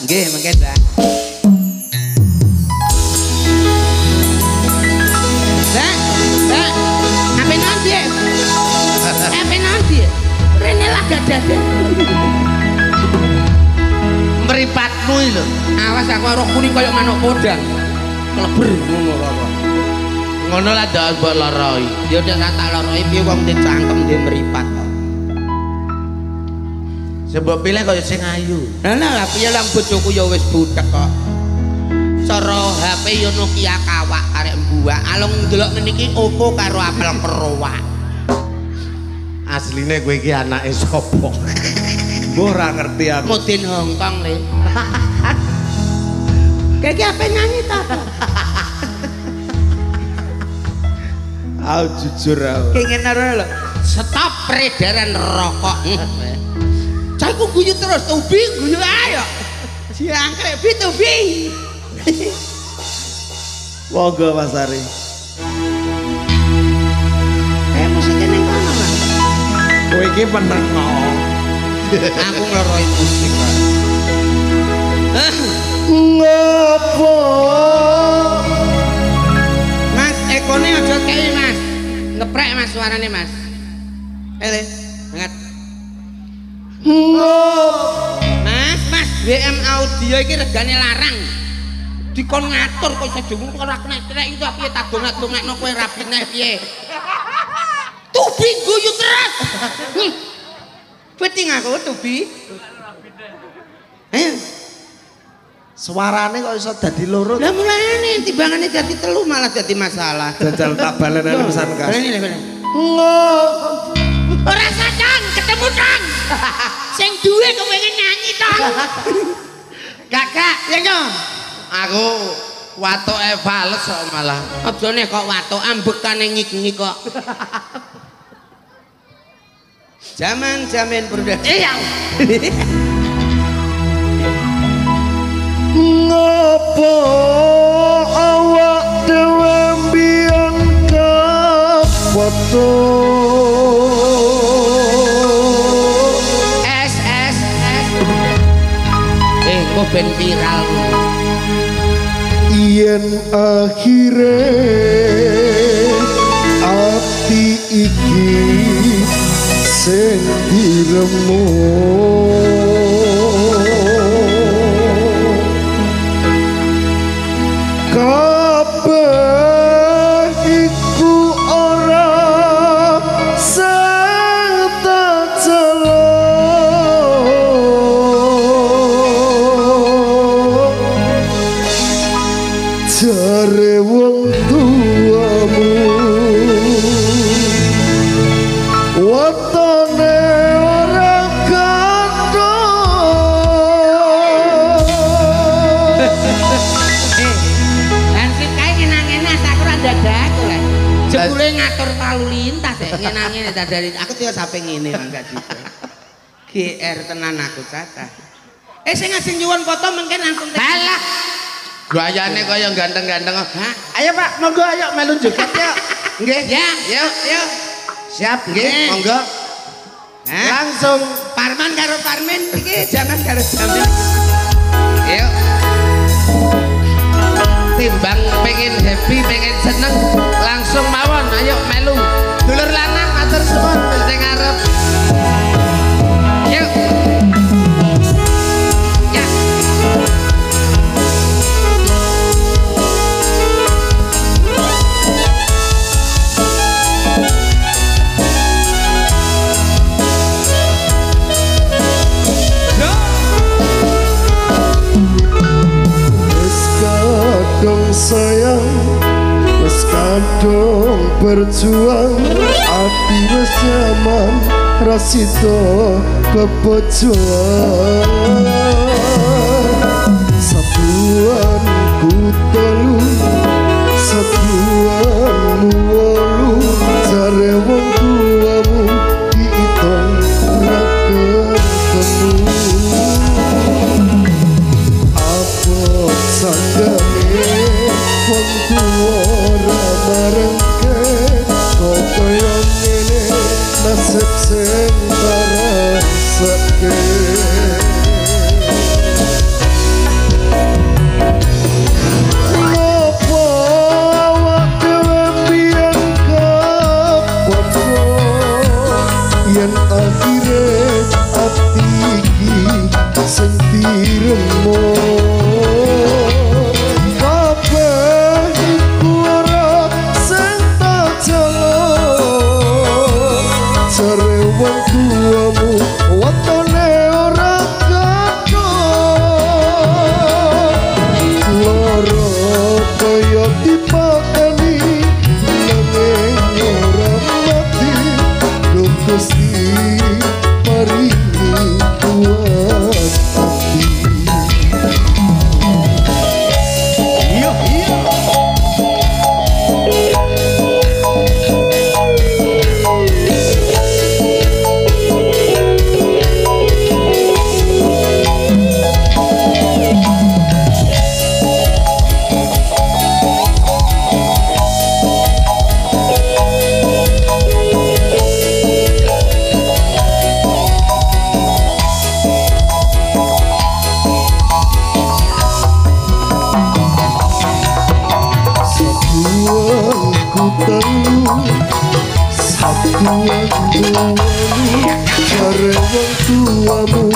Nggih, mangke, Mbak. Mbak. Ape nanti? Ape nanti? Rene lah gadade. Mripatmu iki lho. Awas aku karo kuning koyo manuk podang. Kleber ngono lara. Ngono lah ndak mbok laroi. Ya udah tak laroi piye wong ndek cangkem ndek mripat. Sebab pilih kaya sing ayu. Lah piye lang bojoku ya wis butek kok. Cara HP ya Nokia kawak arek mbuak. Alung ndelok ngene iki Oppo karo Apple Perowak. Asline kowe iki anake sapa? Mbok ora ngerti aku. Mudin Hongkong le. Kayak apa nyanyi ta? Aku jujur aku. Kenging lho. Stop peredaran rokok. Cah ku guyu terus tubi guyu ayo. Siangkrek tubi. Monggo Mas Ari. Musiknya ning kono, Mas. Kowe iki penengok. Aku ngloroi musik, Mas. Ngopo? Mas, ekone aja kei, Mas. Ngeprek Mas suarane, Mas. Ele, banget. Mas, WM audio iki regane larang. Dikon ngatur kok iso dhewe ora kena itu piye tak dongak-dongakno kowe rapi nek piye. Tubi guyu terus. Puting aku tubi. Ayo. Suarane kok iso dadi loro. Lah mulane timbangane dadi telu malah dadi masalah. Jajal tak baleni pesan kas. Ora sadang ketemu Tang. Sing duwe kepengin nyanyi Tang. Kakak, ya yo. Aku watoke fales kok malah. Abjone kok watok ambekane ngik-ngik kok. Zaman-zaman berdua. Ngopo awak dhewe mbiyen foto S kok ben viral yen akhire ati iki sing diremu kabeh iku ora serta celok jare wong tuamu watone ora kandhang langsung kae ngenang-ngenang tak ora dadaku lah jebule ngatur lalu lintas ngenang-ngenang dari aku tiga sampe ngene mangga gitu GR tenan aku cacah sing ngasih nyuwun foto mungkin langsung alah gayane kaya ganteng-ganteng. Ayo Pak, monggo ayo melu joget yuk. Nggih. Ya, yuk. Siap nggih, monggo. Langsung Parman karo Parmin iki jaman karo jaman. Yuk. Timbang pengen happy, pengen seneng, langsung mawon ayo melu. Dulur lanang matur suwun sing ngarep. Yuk. Sayang wis kadung berjuang ati wis nyaman rasito bebojoan sabuan ku telu sabuan wolu jare wong tuamu diitung ora ketemu apa sanggane wong tuwa barengke kok kaya ngene nasib sing barasake diremo kabeh iku ora sing tak jaluk jare wong tuamu watone ora kathok loro kaya dipakani nanging ora mati lho Gusti paringi kuat hati. Iya, iya. Jare wong tuamu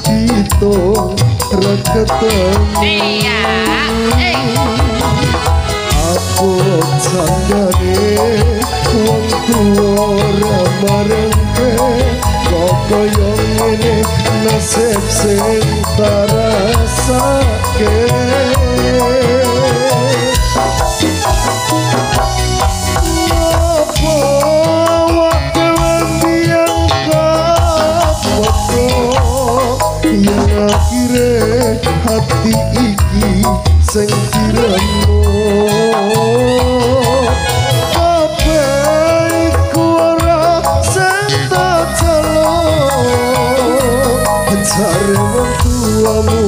kita raketani apa janggane wong tua ramarengke kok kaya ngene nasib sing tarasake akhire hati iki sing diremo kabeh iku ora sing tak jaluk jare wong tuamu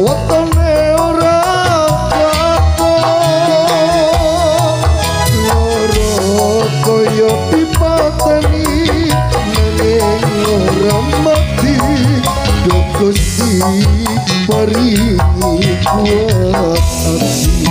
watone ora kathok loro kaya dipateni nanging ora mati Gusti paringi kuat hati.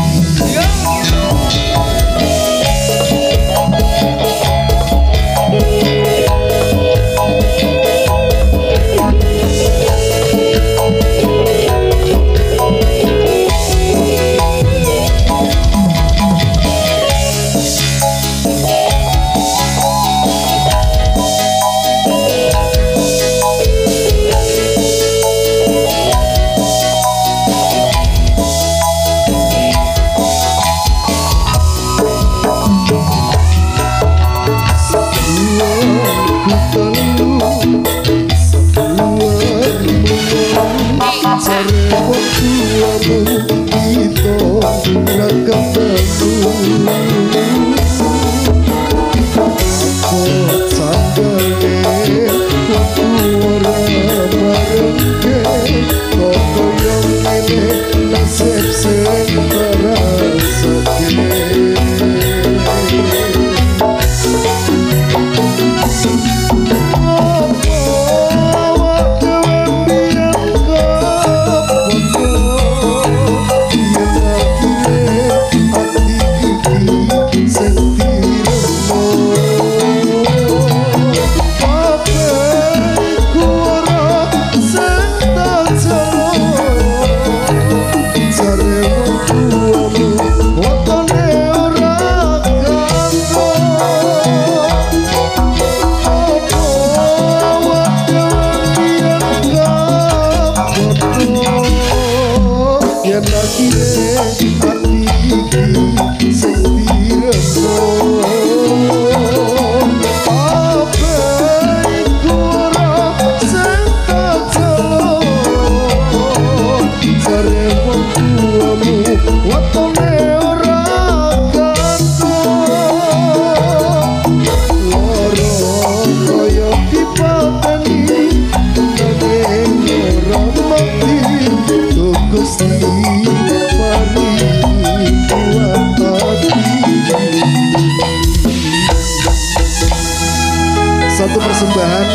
Satu persembahan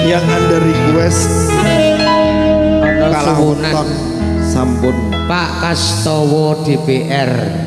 yang Anda request Kalahunan sampun Pak Kastowo DPR.